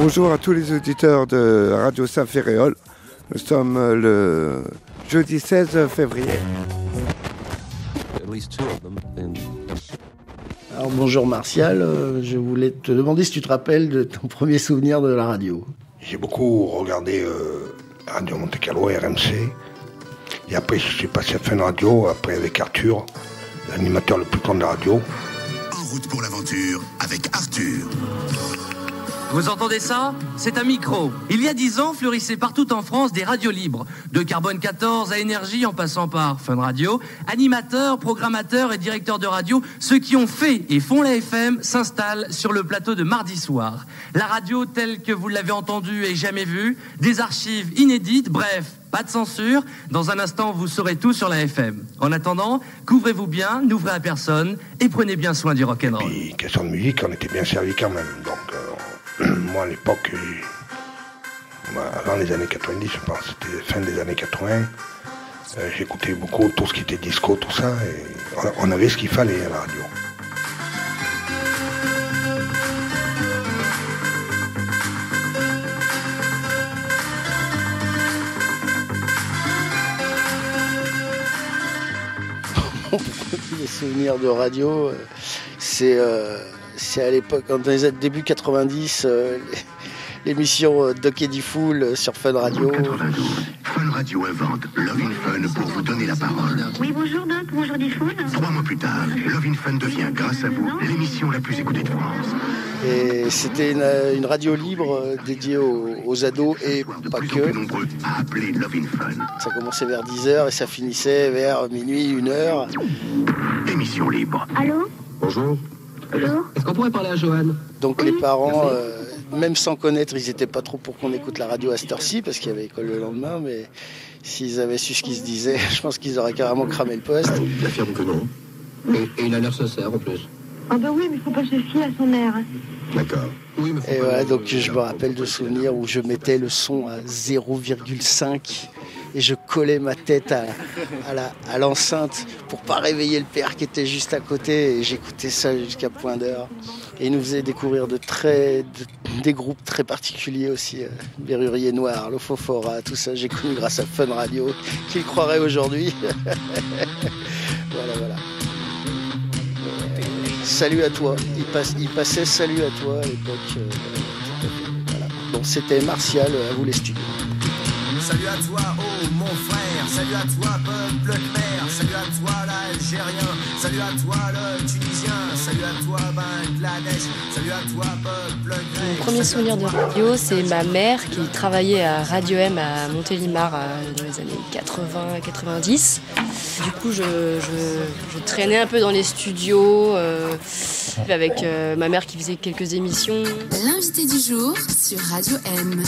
Bonjour à tous les auditeurs de Radio Saint-Ferréol. Nous sommes le jeudi 16 février. Alors bonjour Martial, je voulais te demander si tu te rappelles de ton premier souvenir de la radio. J'ai beaucoup regardé Radio Monte Carlo, RMC. Et après, je suis passé à Fun Radio, après avec Arthur, l'animateur le plus grand de la radio. En route pour l'aventure avec Arthur. Vous entendez ça? C'est un micro. Il y a 10 ans, fleurissaient partout en France des radios libres. De Carbone 14 à Énergie en passant par Fun Radio, animateurs, programmateurs et directeurs de radio, ceux qui ont fait et font la FM s'installent sur le plateau de mardi soir. La radio telle que vous l'avez entendue et jamais vue, des archives inédites, bref, pas de censure. Dans un instant, vous saurez tout sur la FM. En attendant, couvrez-vous bien, n'ouvrez à personne et prenez bien soin du rock'n'roll. Et puis, question de musique, on était bien servi quand même. Donc, moi, à l'époque, avant les années 90, je pense, c'était fin des années 80, j'écoutais beaucoup tout ce qui était disco, tout ça, et on avait ce qu'il fallait à la radio. Les souvenirs de radio, c'est à l'époque, dans les début 90, l'émission Doc Eddie Fool sur Fun Radio. Fun Radio invente Love in Fun pour vous donner la parole. Oui, bonjour Doc, bonjour Diffoul. 3 mois plus tard, Love in Fun devient, grâce à vous, l'émission la plus écoutée de France. Et c'était une radio libre dédiée aux ados et pas Plus que. en plus nombreux à appeler Love in Fun. Ça commençait vers 10h et ça finissait vers minuit, 1h. Émission libre. Allô? Bonjour. Bonjour. Est-ce qu'on pourrait parler à Johan? Donc les parents, même sans connaître, ils n'étaient pas trop pour qu'on écoute la radio à cette heure-ci, parce qu'il y avait école le lendemain, mais s'ils avaient su ce qui se disait, je pense qu'ils auraient carrément cramé le poste. J'affirme que non. Et il a l'air sincère en plus. Ah bah oui, mais il faut pas se fier à son air. D'accord. Oui, mais Et voilà, donc je me rappelle de souvenirs où je mettais le son à 0,5 et je collais ma tête à l'enceinte pour pas réveiller le père qui était juste à côté, et j'écoutais ça jusqu'à point d'heure. Et il nous faisait découvrir des groupes très particuliers aussi, Berrurier Noir, Lofofora, tout ça, j'ai connu grâce à Fun Radio, qui le croirait aujourd'hui. Voilà. Salut à toi, il passait salut à toi à l'époque. Voilà. Bon, c'était Martial, à vous les studios. Salut à toi, oh mon frère, salut à toi, peuple khmer, salut à toi, l'Algérien, salut à toi, le Tunisien, salut à toi, Bangladesh, salut à toi, peuple grec. Mon premier souvenir de radio, c'est ma mère qui travaillait à Radio M à Montélimar dans les années 80-90. Du coup, je traînais un peu dans les studios avec ma mère qui faisait quelques émissions. L'invité du jour sur Radio M.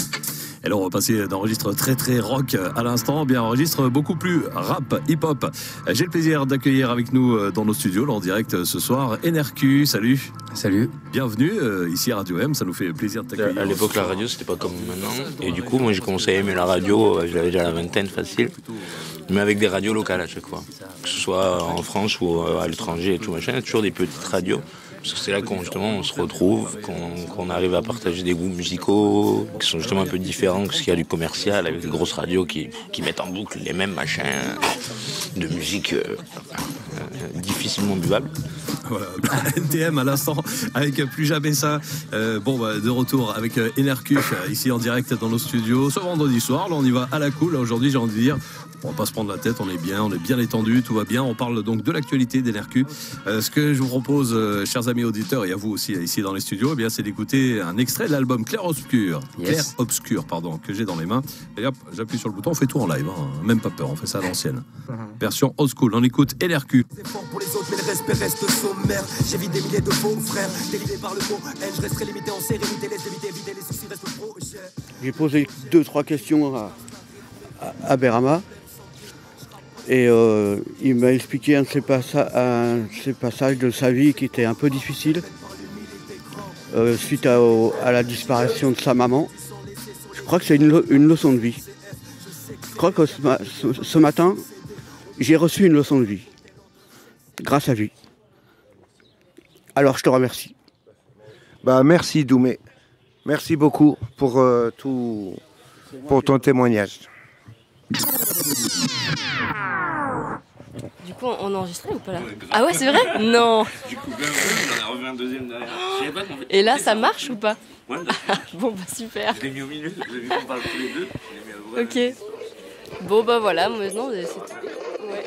Alors on va passer d'un registre très rock à l'instant, bien un registre beaucoup plus rap, hip-hop. J'ai le plaisir d'accueillir avec nous dans nos studios, là, en direct ce soir, NRQ, salut. Salut. Bienvenue ici à Radio M, ça nous fait plaisir de t'accueillir. À l'époque la radio c'était pas comme maintenant, et du coup moi j'ai commencé à aimer la radio, j'avais déjà la vingtaine facile, mais avec des radios locales à chaque fois. Que ce soit en France ou à l'étranger et tout machin, toujours des petites radios. Parce que c'est là qu'on justement on se retrouve, qu'on arrive à partager des goûts musicaux qui sont justement un peu différents que ce qu'il y a du commercial, avec des grosses radios qui mettent en boucle les mêmes machins de musique difficilement buvable. Voilà, NTM à l'instant, avec Plus Jamais Ça. De retour avec NRQ ici en direct dans nos studios ce vendredi soir. Là on y va à la cool. Là, aujourd'hui j'ai envie de dire, on va pas se prendre la tête, on est bien étendu, tout va bien. On parle donc de l'actualité d'NRQ. Ce que je vous propose, chers amis auditeurs, et à vous aussi ici dans les studios, eh bien, c'est d'écouter un extrait de l'album Clair Obscur, que j'ai dans les mains. Et hop, j'appuie sur le bouton, on fait tout en live, hein. Même pas peur, on fait ça à l'ancienne. Version old school, on écoute NRQ. C'est fort pour les autres, mais le respect reste sommaire. J'ai vu des milliers de faux frères, dévidés par le mot haine, je resterai limité en sérénité, laisse éviter les soucis restent trop chers. J'ai posé 2-3 questions à Berama. Et il m'a expliqué un de ces passages de sa vie qui était un peu difficile, suite à la disparition de sa maman. Je crois que c'est une leçon de vie. Je crois que ce matin, j'ai reçu une leçon de vie, grâce à lui. Alors je te remercie. Merci Doumé. Merci beaucoup pour pour ton témoignage. Du coup, on a enregistré ou pas là? Ah ouais, c'est vrai? Non. Du coup, on a revu un deuxième derrière. Et là, ça marche ou pas? Ouais, bon, bah super. je l'ai mis au milieu, vous avez vu qu'on parle tous les deux. Ok. Bon, bah voilà, maintenant, c'est tout. Ouais.